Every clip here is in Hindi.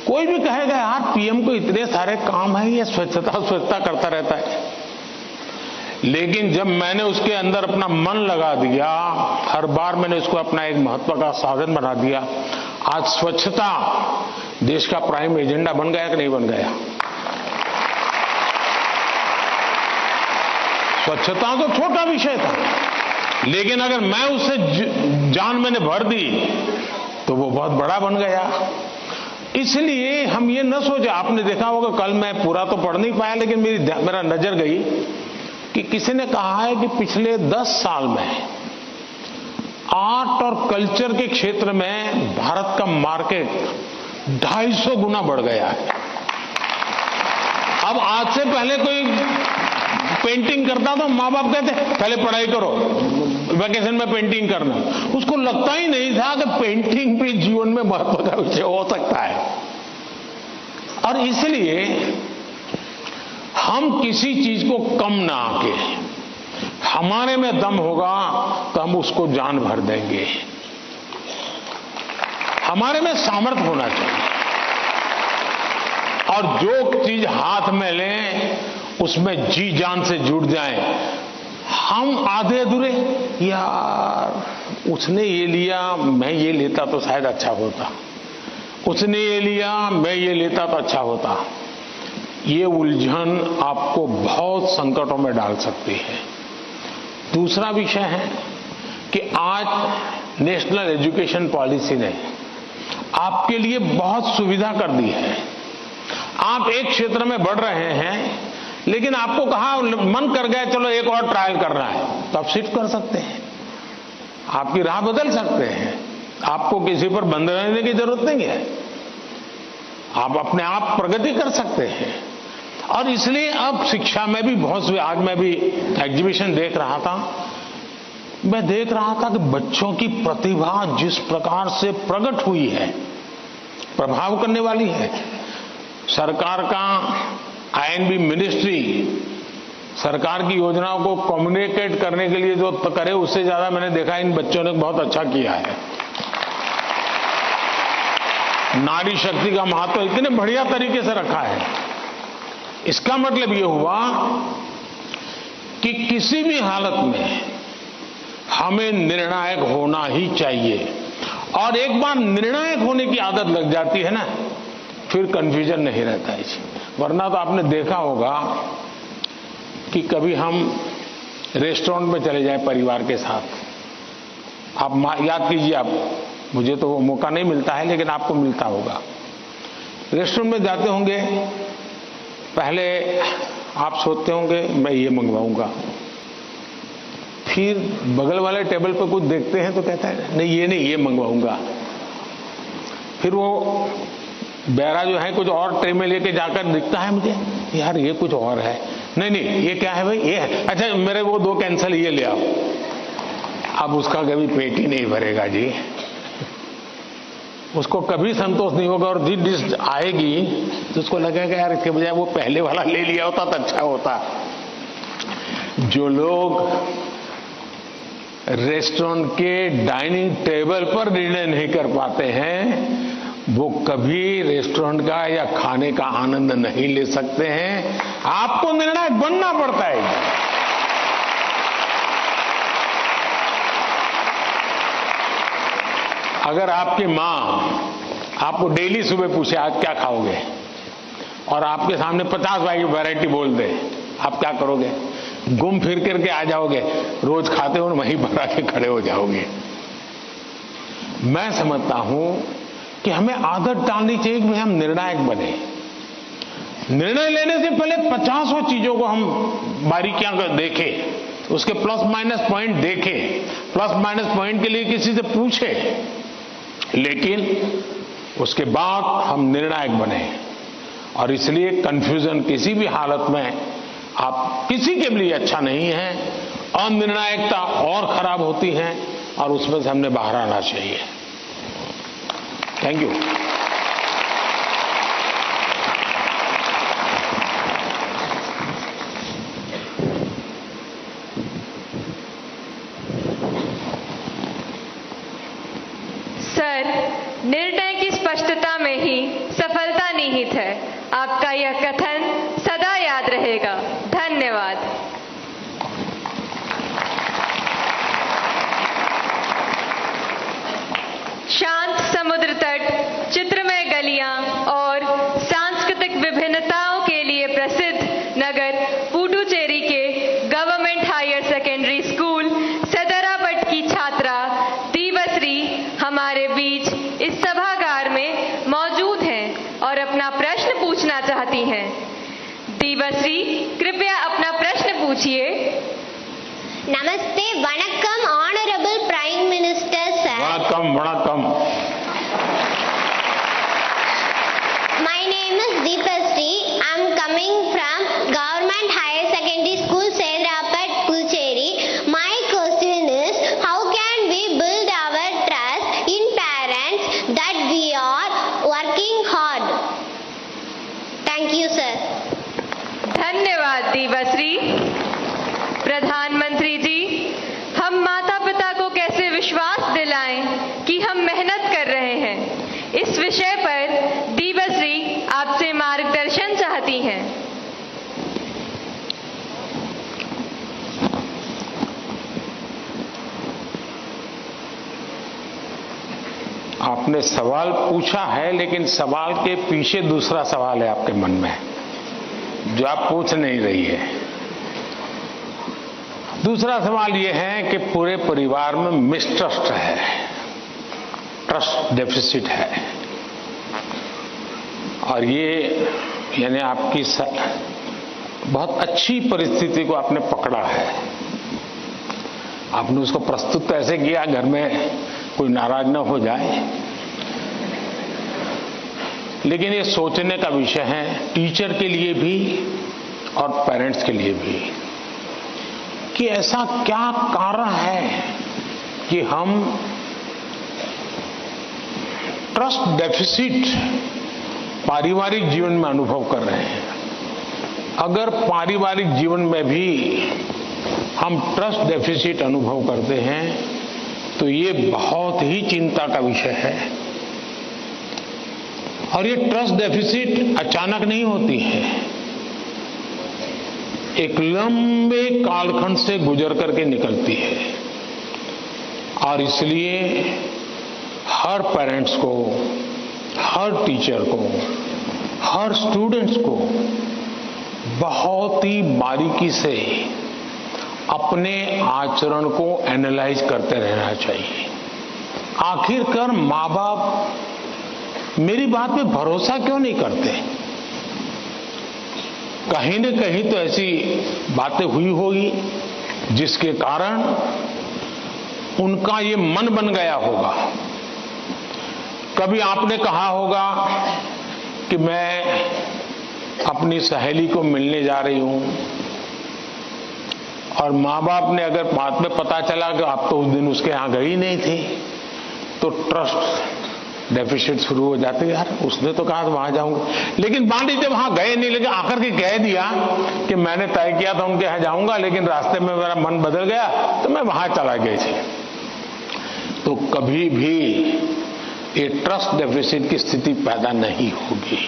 कोई भी कहेगा यार पीएम को इतने सारे काम है, ये स्वच्छता करता रहता है। लेकिन जब मैंने उसके अंदर अपना मन लगा दिया, हर बार मैंने इसको अपना एक महत्व का साधन बना दिया, आज स्वच्छता देश का प्राइम एजेंडा बन गया कि नहीं बन गया? स्वच्छता तो छोटा विषय था, लेकिन अगर मैं उससे जान मैंने भर दी तो वो बहुत बड़ा बन गया। इसलिए हम ये न सोचे, आपने देखा होगा, कल मैं पूरा तो पढ़ नहीं पाया लेकिन मेरा नजर गई कि किसी ने कहा है कि पिछले 10 साल में आर्ट और कल्चर के क्षेत्र में भारत का मार्केट 250 गुना बढ़ गया है। अब आज से पहले कोई पेंटिंग करता तो माँ बाप कहते पहले पढ़ाई करो, वैकेशन में पेंटिंग करना। उसको लगता ही नहीं था कि पेंटिंग भी जीवन में महत्व का विषय हो सकता है। और इसलिए हम किसी चीज को कम ना आके, हमारे में दम होगा तो हम उसको जान भर देंगे। हमारे में सामर्थ्य होना चाहिए, और जो चीज हाथ में लें उसमें जी जान से जुड़ जाएं। हम आधे अधूरे, यार उसने ये लिया मैं ये लेता तो शायद अच्छा होता, उसने ये लिया मैं ये लेता तो अच्छा होता, ये उलझन आपको बहुत संकटों में डाल सकती है। दूसरा विषय है कि आज नेशनल एजुकेशन पॉलिसी ने आपके लिए बहुत सुविधा कर दी है। आप एक क्षेत्र में बढ़ रहे हैं, लेकिन आपको कहा मन कर गया चलो एक और ट्रायल करना है, तो आप शिफ्ट कर सकते हैं, आपकी राह बदल सकते हैं। आपको किसी पर बंधे रहने की जरूरत नहीं है, आप अपने आप प्रगति कर सकते हैं। और इसलिए अब शिक्षा में भी बहुत, आज मैं भी एग्जीबिशन देख रहा था, मैं देख रहा था कि बच्चों की प्रतिभा जिस प्रकार से प्रकट हुई है, प्रभाव करने वाली है। सरकार का आईएनबी मिनिस्ट्री सरकार की योजनाओं को कम्युनिकेट करने के लिए जो करे, उससे ज्यादा मैंने देखा इन बच्चों ने बहुत अच्छा किया है। नारी शक्ति का महत्व इतने बढ़िया तरीके से रखा है। इसका मतलब ये हुआ कि किसी भी हालत में हमें निर्णायक होना ही चाहिए, और एक बार निर्णायक होने की आदत लग जाती है ना, फिर कंफ्यूजन नहीं रहता है। वरना तो आपने देखा होगा कि कभी हम रेस्टोरेंट में चले जाएं परिवार के साथ, आप याद कीजिए, आप, मुझे तो वो मौका नहीं मिलता है लेकिन आपको मिलता होगा। रेस्टोरेंट में जाते होंगे, पहले आप सोचते होंगे मैं ये मंगवाऊंगा, फिर बगल वाले टेबल पर कुछ देखते हैं तो कहता है नहीं ये मंगवाऊंगा, फिर वो बैरा जो है कुछ और ट्रे में लेके जाकर दिखता है मुझे, यार ये कुछ और है, नहीं ये क्या है भाई, ये है, अच्छा मेरे वो 2 कैंसल, ये ले आओ। अब उसका कभी पेट ही नहीं भरेगा जी, उसको कभी संतोष नहीं होगा, और जिस डिश आएगी तो उसको लगेगा यार इसके बजाय वो पहले वाला ले लिया होता तो अच्छा होता। जो लोग रेस्टोरेंट के डाइनिंग टेबल पर निर्णय नहीं कर पाते हैं, वो कभी रेस्टोरेंट का या खाने का आनंद नहीं ले सकते हैं। आपको निर्णायक बनना पड़ता है। अगर आपकी माँ आपको डेली सुबह पूछे आज क्या खाओगे, और आपके सामने 50 वैरायटी बोल दे, आप क्या करोगे? घूम फिर करके आ जाओगे, रोज खाते हो वहीं भरा के खड़े हो जाओगे। मैं समझता हूं कि हमें आदत डालनी चाहिए कि हम निर्णायक बने। निर्णय लेने से पहले 50 चीजों को हम बारीकियां देखें, उसके प्लस माइनस पॉइंट देखें, प्लस माइनस पॉइंट के लिए किसी से पूछे, लेकिन उसके बाद हम निर्णायक बने। और इसलिए कंफ्यूजन किसी भी हालत में आप किसी के लिए अच्छा नहीं है। अनिर्णायकता और खराब होती है, और उसमें से हमने बाहर आना चाहिए। Thank you. सर, निर्णय की स्पष्टता में ही सफलता कथन सदा याद रहेगा। धन्यवाद। शांत समुद्र तट, चित्रमय गलियां और सांस्कृतिक विभिन्नताओं के लिए प्रसिद्ध नगर पुडुचेरी के गवर्नमेंट हायर सेकेंडरी स्कूल सदरापट की छात्रा दीवश्री हमारे बीच इस सभागार में मौजूद हैं और अपना प्रश्न पूछना चाहती हैं। दीवश्री, कृपया अपना प्रश्न पूछिए। नमस्ते, वणक्कम ऑनरेबल प्राइम मिनिस्टर सर। वणक्कम वणक्कम। My name is Deepasri. I am coming from Government Higher Secondary School, Sedrapat, Puducherry. My question is, how can we build our trust in parents that we are working hard? Thank you, sir. धन्यवाद दीवश्री। प्रधानमंत्री जी, हम माता पिता को कैसे विश्वास दिलाएं कि हम मेहनत कर रहे हैं, इस विषय पर दीवश्री आपसे मार्गदर्शन चाहती हैं। आपने सवाल पूछा है, लेकिन सवाल के पीछे दूसरा सवाल है आपके मन में, जो आप पूछ नहीं रही है। दूसरा सवाल यह है कि पूरे परिवार में मिसट्रस्ट है, ट्रस्ट डेफिसिट है, और ये यानी आपकी बहुत अच्छी परिस्थिति को आपने पकड़ा है। आपने उसको प्रस्तुत ऐसे किया घर में कोई नाराज न हो जाए, लेकिन ये सोचने का विषय है टीचर के लिए भी और पेरेंट्स के लिए भी, कि ऐसा क्या कारण है कि हम ट्रस्ट डेफिसिट पारिवारिक जीवन में अनुभव कर रहे हैं। अगर पारिवारिक जीवन में भी हम ट्रस्ट डेफिसिट अनुभव करते हैं तो ये बहुत ही चिंता का विषय है। और ये ट्रस्ट डेफिसिट अचानक नहीं होती है, एक लंबे कालखंड से गुजर करके निकलती है। और इसलिए हर पेरेंट्स को, हर टीचर को, हर स्टूडेंट्स को बहुत ही बारीकी से अपने आचरण को एनालाइज करते रहना चाहिए। आखिरकार माँ बाप मेरी बात पे भरोसा क्यों नहीं करते? कहीं न कहीं तो ऐसी बातें हुई होगी जिसके कारण उनका ये मन बन गया होगा। कभी आपने कहा होगा कि मैं अपनी सहेली को मिलने जा रही हूं, और माँ बाप ने अगर बाद में पता चला कि आप तो उस दिन उसके यहां गई नहीं थी, तो ट्रस्ट डेफिसिट शुरू हो जाते हैं। यार उसने तो कहा वहां जाऊंगा, लेकिन मान लीजिए वहां गए नहीं, लेकिन आकर के कह दिया कि मैंने तय किया था उनके यहां जाऊंगा, लेकिन रास्ते में मेरा मन बदल गया तो मैं वहां चला गई थी। तो कभी भी ये ट्रस्ट डेफिसिट की स्थिति पैदा नहीं होगी।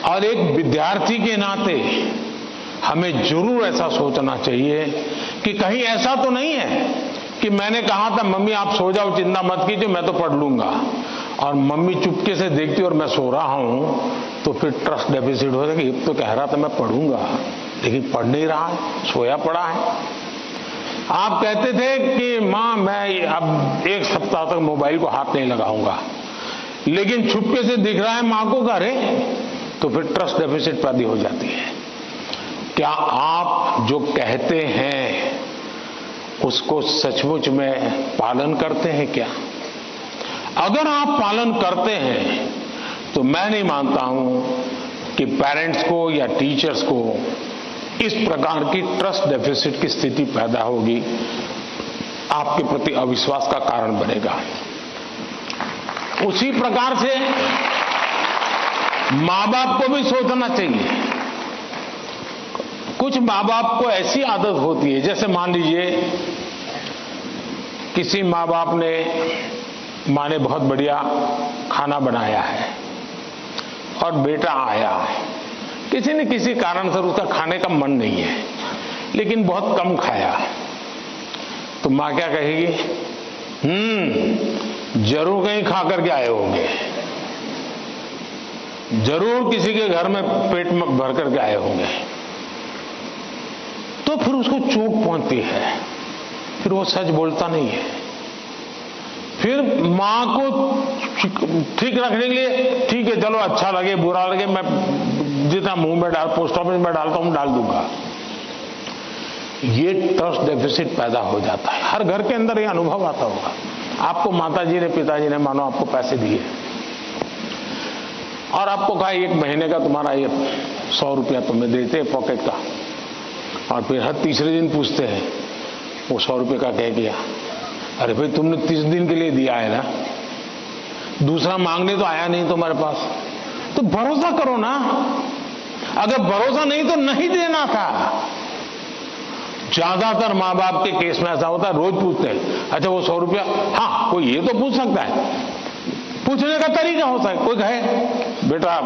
और एक विद्यार्थी के नाते हमें जरूर ऐसा सोचना चाहिए कि कहीं ऐसा तो नहीं है कि मैंने कहा था मम्मी आप सो जाओ, चिंता मत कीजिए, मैं तो पढ़ लूंगा, और मम्मी चुपके से देखती और मैं सो रहा हूं, तो फिर ट्रस्ट डेफिसिट हो जाएगा। ये तो कह रहा था मैं पढ़ूंगा, लेकिन पढ़ नहीं रहा है, सोया पड़ा है। आप कहते थे कि मां मैं अब 1 सप्ताह तक मोबाइल को हाथ नहीं लगाऊंगा, लेकिन छुपके से दिख रहा है मां को घरे, तो फिर ट्रस्ट डेफिसिट पैदा हो जाती है। क्या आप जो कहते हैं उसको सचमुच में पालन करते हैं क्या? अगर आप पालन करते हैं तो मैं नहीं मानता हूं कि पेरेंट्स को या टीचर्स को इस प्रकार की ट्रस्ट डेफिसिट की स्थिति पैदा होगी, आपके प्रति अविश्वास का कारण बनेगा। उसी प्रकार से मां बाप को भी सोचना चाहिए। कुछ मां बाप को ऐसी आदत होती है, जैसे मान लीजिए किसी मां बाप ने, मां ने बहुत बढ़िया खाना बनाया है और बेटा आया है, किसी न किसी कारण से उसका खाने का मन नहीं है, लेकिन बहुत कम खाया, तो माँ क्या कहेगी? जरूर कहीं खा करके आए होंगे, जरूर किसी के घर में पेट में भर करके आए होंगे। तो फिर उसको चोट पहुंचती है, फिर वो सच बोलता नहीं है। फिर मां को ठीक रखने के लिए, ठीक है चलो अच्छा लगे बुरा लगे, मैं जितना मुंह में पोस्ट ऑफिस में डालता हूं डाल दूंगा। ये ट्रस्ट डेफिसिट पैदा हो जाता है। हर घर के अंदर ये अनुभव आता होगा। आपको माताजी ने पिताजी ने मानो आपको पैसे दिए और आपको कहा 1 महीने का तुम्हारा ये 100 रुपया तुम्हें देते पॉकेट का, और फिर हर तीसरे दिन पूछते हैं वो 100 रुपये का कह दिया। अरे भाई तुमने 30 दिन के लिए दिया है ना, दूसरा मांगने तो आया नहीं तुम्हारे पास, तो भरोसा करो ना। अगर भरोसा नहीं तो नहीं देना था। ज्यादातर माँ बाप के केस में ऐसा होता है, रोज पूछते हैं अच्छा वो 100 रुपया, हाँ कोई ये तो पूछ सकता है, पूछने का तरीका होता है। कोई कहे बेटा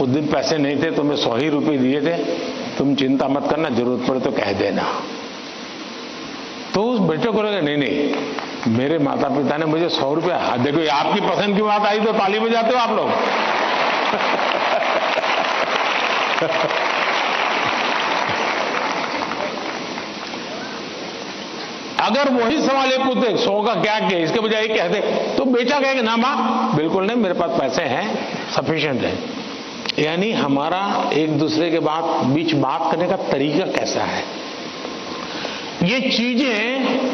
उस दिन पैसे नहीं थे, तुम्हें 100 ही रुपये दिए थे, तुम चिंता मत करना, जरूरत पड़े तो कह देना। तो उस बेटे को लगे नहीं मेरे माता पिता ने मुझे 100 रुपया, देखो आपकी पसंद की बात आई तो ताली बजाते हो आप लोग। अगर वही सवाल एक पूछते 100 का क्या किया, इसके बजाय कहते तो बेटा कहेगा ना मां बिल्कुल नहीं, मेरे पास पैसे हैं, सफिशिएंट है। यानी हमारा एक दूसरे के बीच बात करने का तरीका कैसा है, ये चीजें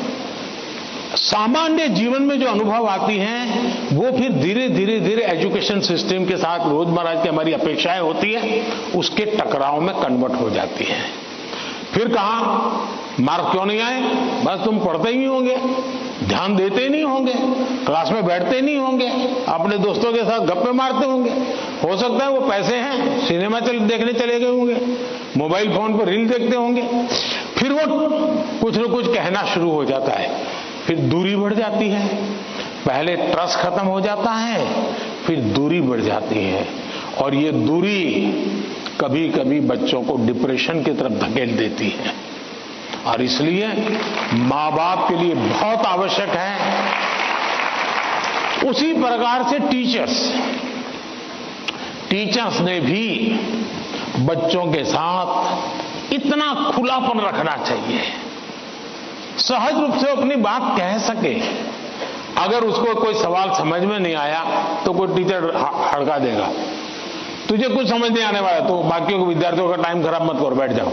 सामान्य जीवन में जो अनुभव आती हैं वो फिर धीरे धीरे धीरे एजुकेशन सिस्टम के साथ रोजमर्रा की हमारी अपेक्षाएं होती है उसके टकराव में कन्वर्ट हो जाती हैं। फिर कहा मार्क क्यों नहीं आए, बस तुम पढ़ते ही होंगे, ध्यान देते ही नहीं होंगे, क्लास में बैठते नहीं होंगे, अपने दोस्तों के साथ गप्पे मारते होंगे, हो सकता है वो पैसे हैं सिनेमा देखने चले गए होंगे, मोबाइल फोन पर रील देखते होंगे। फिर वो कुछ न कुछ कहना शुरू हो जाता है, फिर दूरी बढ़ जाती है। पहले ट्रस्ट खत्म हो जाता है, फिर दूरी बढ़ जाती है, और ये दूरी कभी कभी बच्चों को डिप्रेशन की तरफ धकेल देती है। और इसलिए माँ बाप के लिए बहुत आवश्यक है, उसी प्रकार से टीचर्स ने भी बच्चों के साथ इतना खुलापन रखना चाहिए, सहज रूप से अपनी बात कह सके। अगर उसको कोई सवाल समझ में नहीं आया तो कोई टीचर हड़का देगा, तुझे कुछ समझ नहीं आने वाला तो बाकियों को विद्यार्थियों का टाइम खराब मत करो, बैठ जाओ।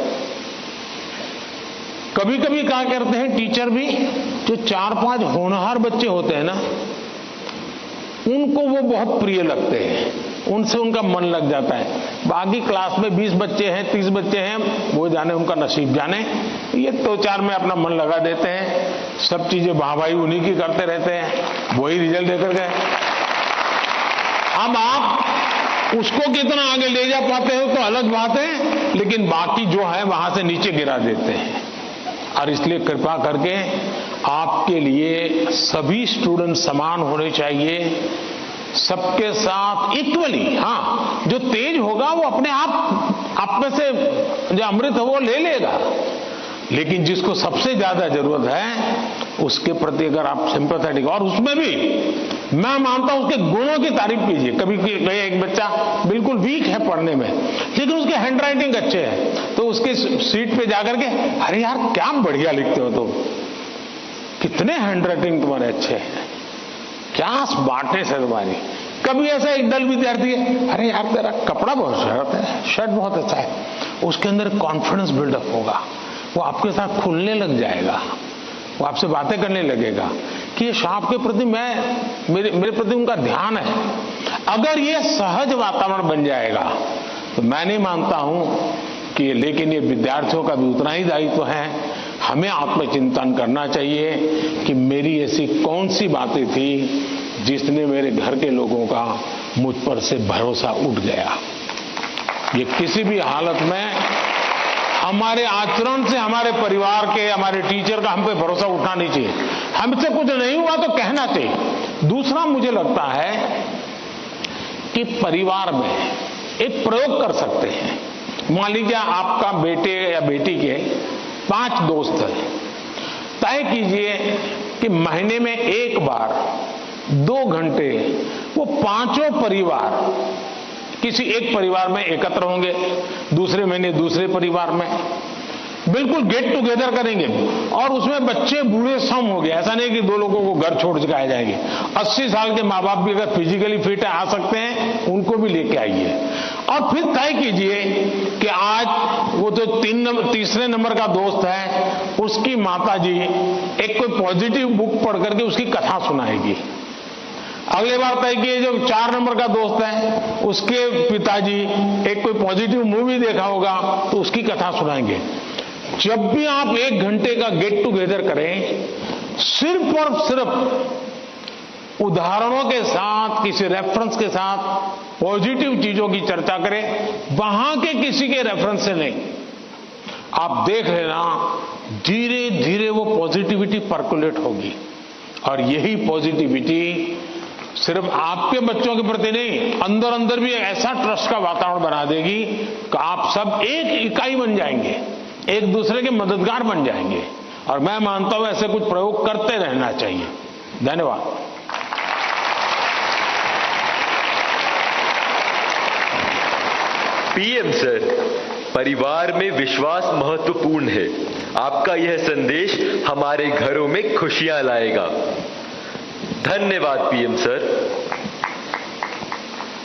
कभी कभी क्या करते हैं टीचर भी, जो 4-5 होनहार बच्चे होते हैं ना, उनको वो बहुत प्रिय लगते हैं, उनसे उनका मन लग जाता है। बाकी क्लास में 20 बच्चे हैं 30 बच्चे हैं, वो जाने उनका नसीब जाने, ये 2-4 में अपना मन लगा देते हैं, सब चीजें भाई उन्हीं की करते रहते हैं, वही रिजल्ट देकर गए। अब आप उसको कितना आगे ले जा पाते हो तो अलग बात है, लेकिन बाकी जो है वहां से नीचे गिरा देते हैं। और इसलिए कृपा करके आपके लिए सभी स्टूडेंट समान होने चाहिए, सबके साथ इक्वली। हाँ, जो तेज होगा वो अपने आप में से जो अमृत है वो ले लेगा, लेकिन जिसको सबसे ज्यादा जरूरत है उसके प्रति अगर आप सिंपैथेटिक, और उसमें भी मैं मानता हूं उसके गुणों की तारीफ कीजिए। कभी एक बच्चा बिल्कुल वीक है पढ़ने में, लेकिन उसके हैंड राइटिंग अच्छे है, तो उसके सीट पे जाकर के अरे यार क्या बढ़िया लिखते हो तुम, कितने हैंड राइटिंग तुम्हारे अच्छे हैं, क्या स्मार्टनेस है तुम्हारी। कभी ऐसा एक डल विद्यार्थी है, अरे यार तेरा कपड़ा बहुत शर्ट बहुत अच्छा है, उसके अंदर कॉन्फिडेंस बिल्डअप होगा, वो आपके साथ खुलने लग जाएगा, वो आपसे बातें करने लगेगा कि ये आपके प्रति मेरे प्रति उनका ध्यान है। अगर ये सहज वातावरण बन जाएगा तो मैं नहीं मानता हूं कि, लेकिन ये विद्यार्थियों का भी उतना ही दायित्व है, हमें आत्मचिंतन करना चाहिए कि मेरी ऐसी कौन सी बातें थी जिसने मेरे घर के लोगों का मुझ पर से भरोसा उठ गया। ये किसी भी हालत में हमारे आचरण से हमारे परिवार के, हमारे टीचर का हम पे भरोसा उठना नहीं चाहिए। हमसे कुछ नहीं हुआ तो कहना चाहिए। दूसरा मुझे लगता है कि परिवार में एक प्रयोग कर सकते हैं, मान लीजिए आपका बेटे या बेटी के 5 दोस्त हैं, तय कीजिए कि महीने में एक बार 2 घंटे वो 5 परिवार किसी एक परिवार में एकत्र होंगे, दूसरे महीने दूसरे परिवार में, बिल्कुल गेट टुगेदर करेंगे। और उसमें बच्चे बूढ़े सम हो गए, ऐसा नहीं कि 2 लोगों को घर छोड़ के आ जाएंगे। 80 साल के माँ बाप भी अगर फिजिकली फिट आ सकते हैं, उनको भी लेके आइए। और फिर तय कीजिए कि आज वो जो तीसरे नंबर का दोस्त है, उसकी माता जी एक कोई पॉजिटिव बुक पढ़ करके उसकी कथा सुनाएगी। अगले बार तय किए जो 4 नंबर का दोस्त है, उसके पिताजी एक कोई पॉजिटिव मूवी देखा होगा तो उसकी कथा सुनाएंगे। जब भी आप 1 घंटे का गेट टुगेदर करें, सिर्फ और सिर्फ उदाहरणों के साथ, किसी रेफरेंस के साथ पॉजिटिव चीजों की चर्चा करें, वहां के किसी के रेफरेंस से नहीं। आप देख लेना, धीरे धीरे वो पॉजिटिविटी पर्कुलेट होगी। और यही पॉजिटिविटी सिर्फ आपके बच्चों के प्रति नहीं, अंदर अंदर भी ऐसा ट्रस्ट का वातावरण बना देगी कि आप सब एक इकाई बन जाएंगे, एक दूसरे के मददगार बन जाएंगे। और मैं मानता हूं ऐसे कुछ प्रयोग करते रहना चाहिए। धन्यवाद। पीएम सर, परिवार में विश्वास महत्वपूर्ण है। आपका यह संदेश हमारे घरों में खुशियां लाएगा। धन्यवाद पीएम सर।